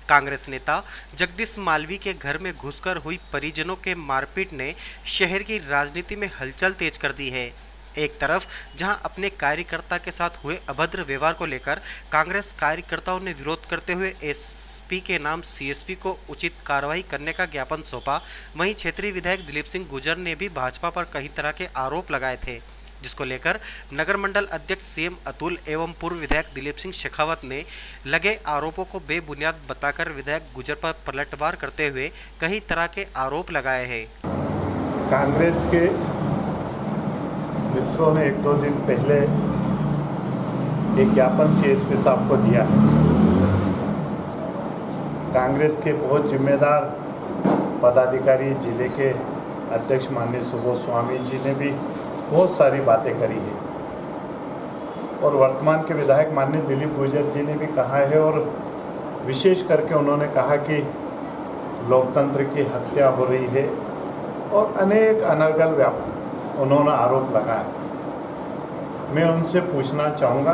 कांग्रेस नेता जगदीश मालवी के घर में घुसकर हुई परिजनों के मारपीट ने शहर की राजनीति में हलचल तेज कर दी है। एक तरफ जहां अपने कार्यकर्ता के साथ हुए अभद्र व्यवहार को लेकर कांग्रेस कार्यकर्ताओं ने विरोध करते हुए एसपी के नाम सीएसपी को उचित कार्रवाई करने का ज्ञापन सौंपा, वहीं क्षेत्रीय विधायक दिलीप सिंह गुर्जर ने भी भाजपा पर कई तरह के आरोप लगाए थे, जिसको लेकर नगर मंडल अध्यक्ष सीएम अतुल एवं पूर्व विधायक दिलीप सिंह शेखावत ने लगे आरोपों को बेबुनियाद बताकर विधायक गुर्जर पर पलटवार करते हुए कई तरह के आरोप लगाए हैं। कांग्रेस के मित्रों ने 1-2 दिन पहले एक ज्ञापन सीएसपी साहब को दिया है। कांग्रेस के बहुत जिम्मेदार पदाधिकारी जिले के अध्यक्ष माननीय सुबोध स्वामी जी ने भी बहुत सारी बातें करी है और वर्तमान के विधायक माननीय दिलीप गुर्जर जी ने भी कहा है और विशेष करके उन्होंने कहा कि लोकतंत्र की हत्या हो रही है और अनेक अनर्गल उन्होंने आरोप लगाया। मैं उनसे पूछना चाहूँगा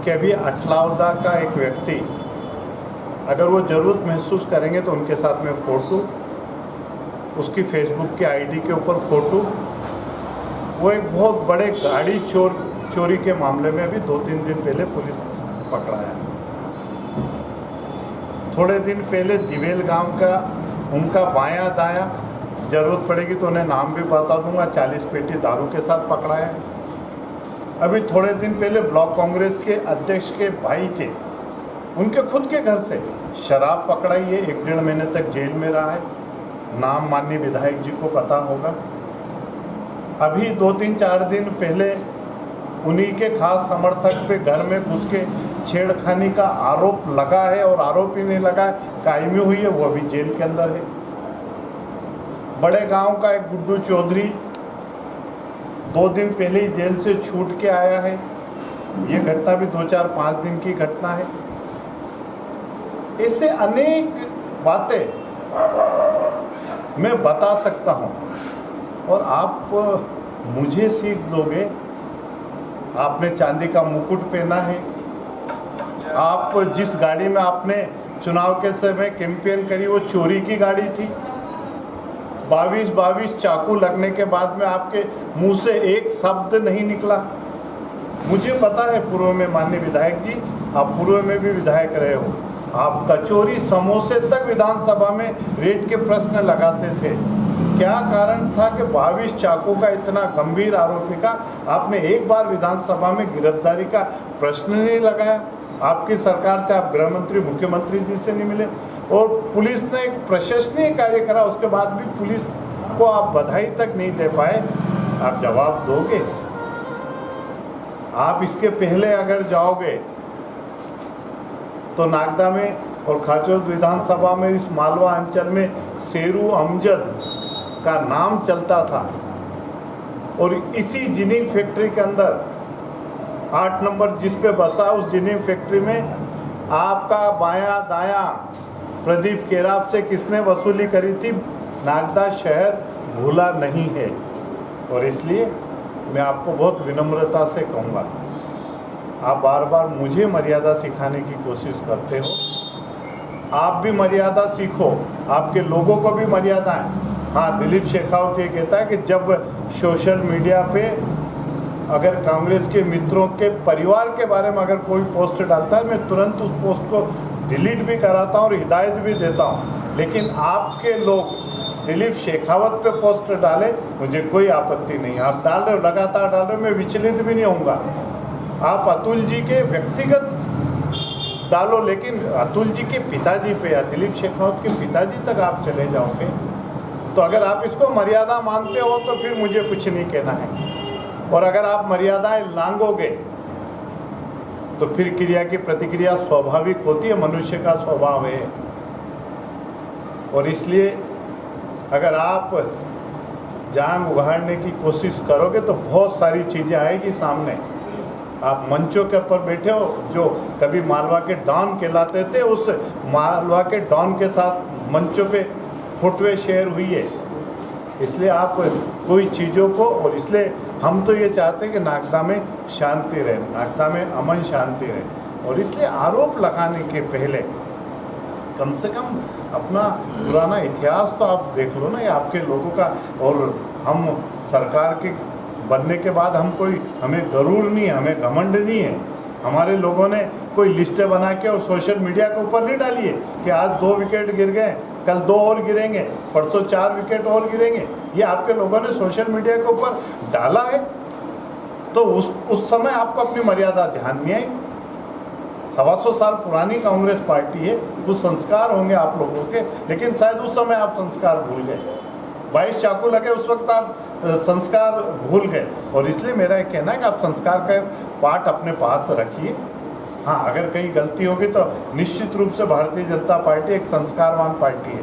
कि अभी अटलावदा का एक व्यक्ति अगर वो ज़रूरत महसूस करेंगे तो उनके साथ में फ़ोटो, उसकी फेसबुक के आईडी के ऊपर फ़ोटो, वो एक बहुत बड़े गाड़ी चोरी के मामले में अभी 2-3 दिन पहले पुलिस पकड़ा है। थोड़े दिन पहले दिवेल गांव का उनका बायां दायां, ज़रूरत पड़ेगी तो उन्हें नाम भी बता दूंगा, 40 पेटी दारू के साथ पकड़ा है। अभी थोड़े दिन पहले ब्लॉक कांग्रेस के अध्यक्ष के भाई के उनके खुद के घर से शराब पकड़ाई है, 1-1.5 महीने तक जेल में रहा है। नाम माननीय विधायक जी को पता होगा। अभी 2-3-4 दिन पहले उन्हीं के खास समर्थक पे घर में घुस के छेड़खानी का आरोप लगा है और आरोप ही नहीं लगा है, कायमी हुई है, वो अभी जेल के अंदर है। बड़े गांव का एक गुड्डू चौधरी 2 दिन पहले ही जेल से छूट के आया है। ये घटना भी 2-4-5 दिन की घटना है। ऐसे अनेक बातें मैं बता सकता हूं और आप मुझे सीख दोगे। आपने चांदी का मुकुट पहना है, आप जिस गाड़ी में आपने चुनाव के समय कैंपेन करी वो चोरी की गाड़ी थी। 22 चाकू लगने के बाद में आपके मुंह से एक शब्द नहीं निकला। मुझे पता है पूर्व में माननीय विधायक जी, आप पूर्व में भी विधायक रहे हो, आप कचौरी समोसे तक विधानसभा में रेट के प्रश्न लगाते थे। क्या कारण था कि 22 चाकू का इतना गंभीर आरोपी का आपने एक बार विधानसभा में गिरफ्तारी का प्रश्न नहीं लगाया? आपकी सरकार थे, आप गृह मंत्री मुख्यमंत्री जी से नहीं मिले और पुलिस ने एक प्रशंसनीय कार्य करा, उसके बाद भी पुलिस को आप बधाई तक नहीं दे पाए। आप जवाब दोगे? आप इसके पहले अगर जाओगे तो नागदा में और खाचोद विधानसभा में इस मालवा अंचल में शेरू अमजद का नाम चलता था और इसी जिनिंग फैक्ट्री के अंदर 8 नंबर जिस पे बसा उस जिनिंग फैक्ट्री में आपका बायां दायां प्रदीप केराप से किसने वसूली करी थी, नागदा शहर भूला नहीं है। और इसलिए मैं आपको बहुत विनम्रता से कहूँगा, आप बार बार मुझे मर्यादा सिखाने की कोशिश करते हो, आप भी मर्यादा सीखो, आपके लोगों को भी मर्यादा है। हाँ, दिलीप शेखावत ये कहता है कि जब सोशल मीडिया पे अगर कांग्रेस के मित्रों के परिवार के बारे में अगर कोई पोस्ट डालता है, मैं तुरंत उस पोस्ट को डिलीट भी कराता हूँ और हिदायत भी देता हूँ। लेकिन आपके लोग दिलीप शेखावत पे पोस्ट डाले, मुझे कोई आपत्ति नहीं। आप डाल रहे हो, लगातार डाल रहे हो, मैं विचलित भी नहीं होऊंगा। आप अतुल जी के व्यक्तिगत डालो, लेकिन अतुल जी के पिताजी पे या दिलीप शेखावत के पिताजी तक आप चले जाओगे तो अगर आप इसको मर्यादा मानते हो तो फिर मुझे कुछ नहीं कहना है। और अगर आप मर्यादाएं लांघोगे तो फिर क्रिया की प्रतिक्रिया स्वाभाविक होती है, मनुष्य का स्वभाव है। और इसलिए अगर आप जान उगाड़ने की कोशिश करोगे तो बहुत सारी चीज़ें आएगी सामने। आप मंचों के ऊपर बैठे हो, जो कभी मालवा के डॉन कहलाते थे, उस मालवा के डॉन के साथ मंचों पे फुटवे शेयर हुई है। इसलिए आप कोई चीज़ों को, और इसलिए हम तो ये चाहते हैं कि नागदा में शांति रहे, नागदा में अमन शांति रहे। और इसलिए आरोप लगाने के पहले कम से कम अपना पुराना इतिहास तो आप देख लो ना, ये आपके लोगों का। और हम सरकार के बनने के बाद हमें गरूर नहीं है, हमें घमंड नहीं है। हमारे लोगों ने कोई लिस्टें बना के और सोशल मीडिया के ऊपर नहीं डाली है कि आज 2 विकेट गिर गए, कल 2 और गिरेंगे, परसों 4 विकेट और गिरेंगे। ये आपके लोगों ने सोशल मीडिया के ऊपर डाला है। तो उस समय आपको अपनी मर्यादा ध्यान में आई। 125 साल पुरानी कांग्रेस पार्टी है, कुछ संस्कार होंगे आप लोगों के, लेकिन शायद उस समय आप संस्कार भूल गए। 22 चाकू लगे उस वक्त आप संस्कार भूल गए। और इसलिए मेरा एक कहना है कि आप संस्कार का पाठ अपने पास रखिए। हाँ, अगर कहीं गलती होगी तो निश्चित रूप से भारतीय जनता पार्टी एक संस्कारवान पार्टी है।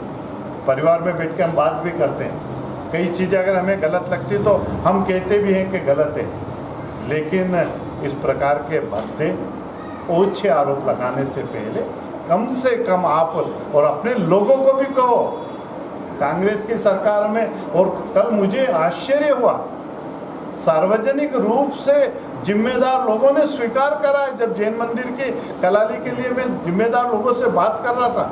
परिवार में बैठ के हम बात भी करते हैं। कई चीज़ें अगर हमें गलत लगती तो हम कहते भी हैं कि गलत है, लेकिन इस प्रकार के भद्दे ओछे आरोप लगाने से पहले कम से कम आप और अपने लोगों को भी कहो। कांग्रेस की सरकार में, और कल मुझे आश्चर्य हुआ, सार्वजनिक रूप से जिम्मेदार लोगों ने स्वीकार करा। जब जैन मंदिर की कलाली के लिए मैं जिम्मेदार लोगों से बात कर रहा था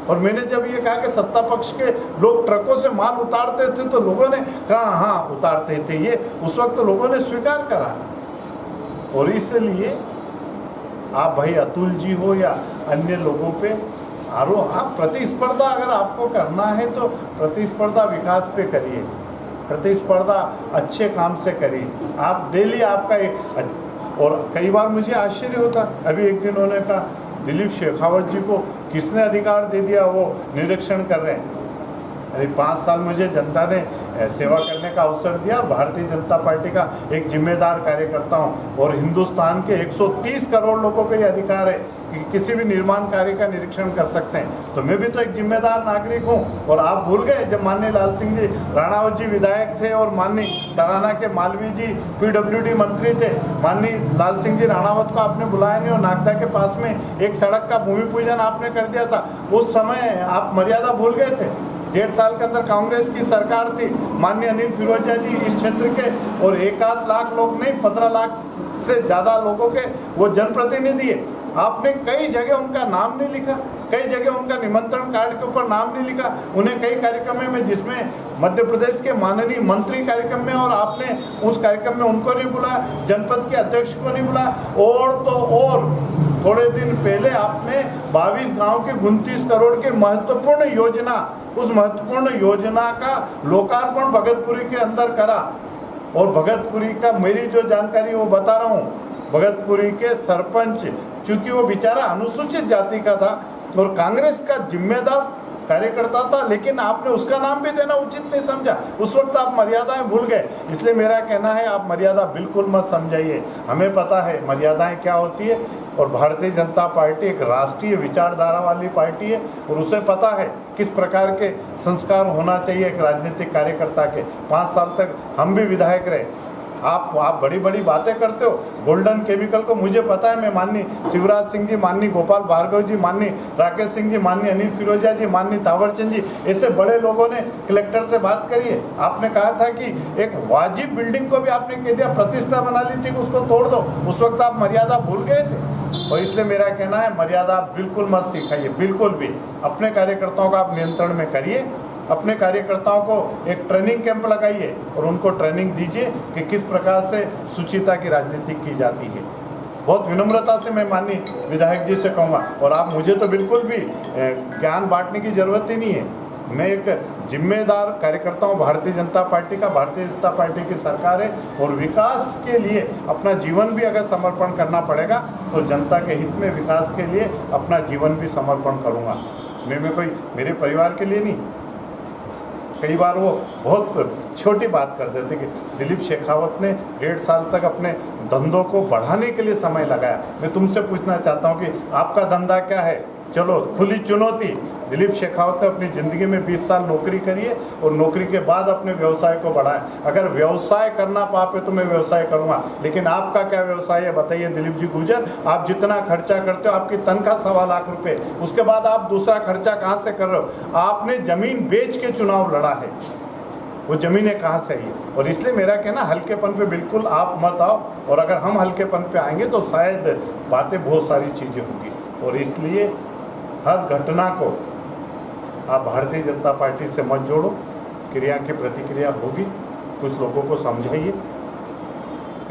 और मैंने जब ये कहा कि सत्ता पक्ष के लोग ट्रकों से माल उतारते थे, तो लोगों ने कहा हाँ उतारते थे, ये उस वक्त लोगों ने स्वीकार करा। और इसलिए आप भाई अतुल जी हो या अन्य लोगों पे आप प्रतिस्पर्धा अगर आपको करना है तो प्रतिस्पर्धा विकास पे करिए, प्रतिस्पर्धा अच्छे काम से करिए। आप डेली आपका एक, और कई बार मुझे आश्चर्य होता, अभी एक दिन उन्होंने कहा दिलीप शेखावत जी को किसने अधिकार दे दिया वो निरीक्षण कर रहे हैं। अरे 5 साल मुझे जनता ने सेवा करने का अवसर दिया। भारतीय जनता पार्टी का एक जिम्मेदार कार्यकर्ता हूँ और हिंदुस्तान के 130 करोड़ लोगों को ये अधिकार है कि किसी भी निर्माण कार्य का निरीक्षण कर सकते हैं। तो मैं भी तो एक जिम्मेदार नागरिक हूँ। और आप भूल गए जब माननीय लाल सिंह जी राणावत जी विधायक थे और माननीय तराना के मालवीय जी PWD मंत्री थे, माननीय लाल सिंह जी राणावत को आपने बुलाया नहीं और नागदा के पास में एक सड़क का भूमि पूजन आपने कर दिया था। उस समय आप मर्यादा भूल गए थे। 1.5 साल के अंदर कांग्रेस की सरकार थी, माननीय अनिल फिरोजिया जी इस क्षेत्र के, और 1-8 लाख लोग नहीं 15 लाख से ज़्यादा लोगों के वो जनप्रतिनिधि है। आपने कई जगह उनका नाम नहीं लिखा, कई जगह उनका निमंत्रण कार्ड के ऊपर नाम नहीं लिखा। उन्हें कई कार्यक्रम में, जिसमें मध्य प्रदेश के माननीय मंत्री कार्यक्रम में, और आपने उस कार्यक्रम में उनको नहीं बुलाया, जनपद के अध्यक्ष को नहीं बुलाया। और तो और थोड़े दिन पहले आपने 22 गांव के 29 करोड़ की महत्वपूर्ण योजना, उस महत्वपूर्ण योजना का लोकार्पण भगतपुरी के अंदर करा। और भगतपुरी का मेरी जो जानकारी वो बता रहा हूँ, भगतपुरी के सरपंच, चूंकि वो बेचारा अनुसूचित जाति का था और कांग्रेस का जिम्मेदार कार्यकर्ता था, लेकिन आपने उसका नाम भी देना उचित नहीं समझा। उस वक्त आप मर्यादाएं भूल गए। इसलिए मेरा कहना है आप मर्यादा बिल्कुल मत समझाइए। हमें पता है मर्यादाएं क्या होती है, और भारतीय जनता पार्टी एक राष्ट्रीय विचारधारा वाली पार्टी है और उसे पता है किस प्रकार के संस्कार होना चाहिए एक राजनीतिक कार्यकर्ता के। 5 साल तक हम भी विधायक रहे। आप बड़ी बड़ी बातें करते हो। गोल्डन केमिकल को मुझे पता है, मैं माननीय शिवराज सिंह जी, माननीय गोपाल भार्गव जी, माननीय राकेश सिंह जी, माननीय अनिल फिरोजिया जी, माननीय तावरचंद जी, ऐसे बड़े लोगों ने कलेक्टर से बात करिए। आपने कहा था कि एक वाजिब बिल्डिंग को भी आपने कह दिया प्रतिष्ठा बना ली थी, उसको तोड़ दो। उस वक्त आप मर्यादा भूल गए थे। और इसलिए मेरा कहना है मर्यादा आप बिल्कुल मत सिखाइए, बिल्कुल भी। अपने कार्यकर्ताओं का आप नियंत्रण में करिए। अपने कार्यकर्ताओं को एक ट्रेनिंग कैंप लगाइए और उनको ट्रेनिंग दीजिए कि किस प्रकार से शुचिता की राजनीति की जाती है। बहुत विनम्रता से मैं माननीय विधायक जी से कहूँगा। और आप मुझे तो बिल्कुल भी ज्ञान बांटने की जरूरत ही नहीं है। मैं एक जिम्मेदार कार्यकर्ता हूँ भारतीय जनता पार्टी का। भारतीय जनता पार्टी की सरकार है और विकास के लिए अपना जीवन भी अगर समर्पण करना पड़ेगा तो जनता के हित में विकास के लिए अपना जीवन भी समर्पण करूँगा। मैं कोई मेरे परिवार के लिए नहीं। कई बार वो बहुत छोटी बात कर देते कि दिलीप शेखावत ने 1.5 साल तक अपने धंधों को बढ़ाने के लिए समय लगाया। मैं तुमसे पूछना चाहता हूँ कि आपका धंधा क्या है? चलो खुली चुनौती। दिलीप शेखावत ने अपनी ज़िंदगी में 20 साल नौकरी करी है और नौकरी के बाद अपने व्यवसाय को बढ़ाया। अगर व्यवसाय करना पाप है तो मैं व्यवसाय करूँगा, लेकिन आपका क्या व्यवसाय है बताइए दिलीप जी गुर्जर। आप जितना खर्चा करते हो, आपकी तनख्वाह 1.25 लाख रुपये, उसके बाद आप दूसरा खर्चा कहाँ से कर रहे हो? आपने ज़मीन बेच के चुनाव लड़ा है। वो ज़मीनें कहाँ से आई। और इसलिए मेरा कहना हल्केपन पे बिल्कुल आप मत आओ, और अगर हम हल्केपन पे आएंगे तो शायद बातें बहुत सारी चीज़ें होंगी। और इसलिए हर घटना को आप भारतीय जनता पार्टी से मत जोड़ो, क्रिया की प्रतिक्रिया होगी, कुछ लोगों को समझाइए,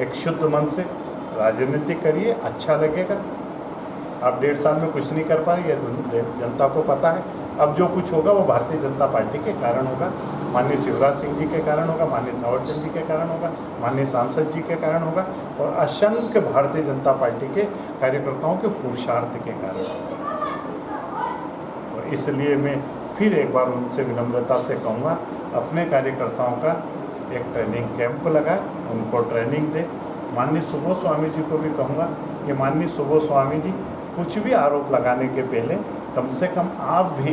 एक शुद्ध मन से राजनीति करिए, अच्छा लगेगा। आप 1.5 साल में कुछ नहीं कर पाए, ये जनता को पता है। अब जो कुछ होगा वो भारतीय जनता पार्टी के कारण होगा, माननीय शिवराज सिंह जी के कारण होगा, माननीय थावरचंद जी के कारण होगा, माननीय सांसद जी के कारण होगा, और असंख्य भारतीय जनता पार्टी के कार्यकर्ताओं के पुरुषार्थ के कारण होगा। तो इसलिए मैं फिर एक बार उनसे विनम्रता से कहूँगा, अपने कार्यकर्ताओं का एक ट्रेनिंग कैंप लगाए, उनको ट्रेनिंग दे। माननीय सुबोध स्वामी जी को भी कहूँगा कि माननीय सुबोध स्वामी जी, कुछ भी आरोप लगाने के पहले कम से कम आप भी,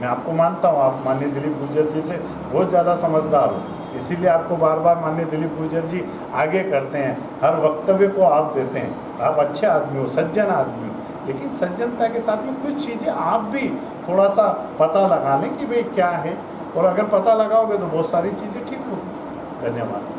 मैं आपको मानता हूँ, आप माननीय दिलीप गुर्जर जी से बहुत ज़्यादा समझदार हो, इसीलिए आपको बार बार माननीय दिलीप गुर्जर जी आगे करते हैं, हर वक्तव्य को आप देते हैं। आप अच्छे आदमी हो, सज्जन आदमी हो, लेकिन सज्जनता के साथ में कुछ चीज़ें आप भी थोड़ा सा पता लगा लें कि भाई क्या है, और अगर पता लगाओगे तो बहुत सारी चीज़ें ठीक होगी। धन्यवाद।